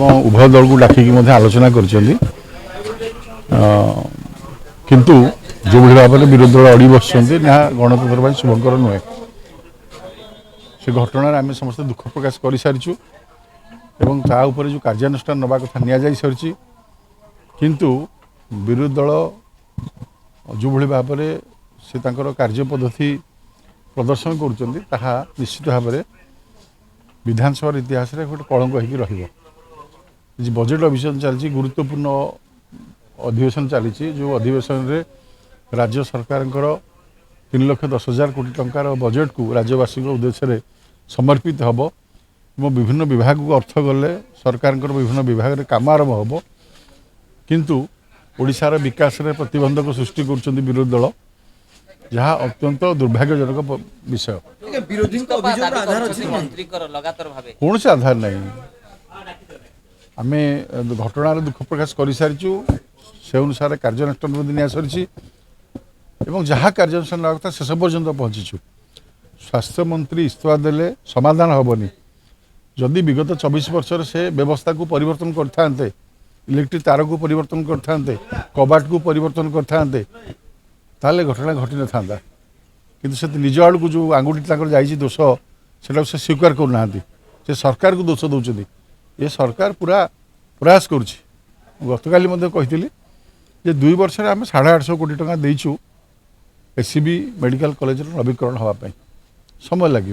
उभय दल को डाकिकी आलोचना कर किंतु जो भाव में विरोधी दल अड़ी बस गणतंत्र शुभंकर नुहे से घटना आम समस्त दुख प्रकाश कर सारी जो कार्यानुष्ठान नवा कथा नि सारी किंतु विरोधी दल जो भाव में से कार्य पद्धति प्रदर्शन करुँचा निश्चित भाव में विधानसभा इतिहास में गोटे कलंक हो बजेट अधिवेशन चलती गुरुत्वपूर्ण अधिवेशन चली जो अधिवेशन रे राज्य सरकार 3,10,000 कोटी टंकार बजेट को राज्यवासी उद्देश्य रे समर्पित हम विभिन्न विभाग को अर्थ गले सरकार विभिन्न विभाग में काम आरंभ हम किंतु ओडिशार विकास में प्रतिबंधक सृष्टि कर विरोधी दल जहाँ अत्यंत दुर्भाग्यजनक विषय कौन से आधार नहीं आम घटनार दुख प्रकाश कर सारी से अनुसार कार्यानुष्ठान नि सारी जहाँ कार्यानुष्ठान कथा शेष पर्यंत पहुँचीचु स्वास्थ्य मंत्री इस्तीफा देले समाधान हेनी जदि विगत 24 वर्ष से व्यवस्था को परिवर्तन करते इलेक्ट्रिक तार को परिवर्तन करते कबाट को परिवर्तन करते ताले घटना घटी न था किंतु से निज आड़ को जो आंगुठी दोष से स्वीकार करना से सरकार को दोष दौरान ये सरकार पूरा प्रयास करतकाली कही 2 वर्ष में आम 850 कोटी टंका देचु एससीबी मेडिकल कॉलेज नवीकरण हाँपाई समय लगे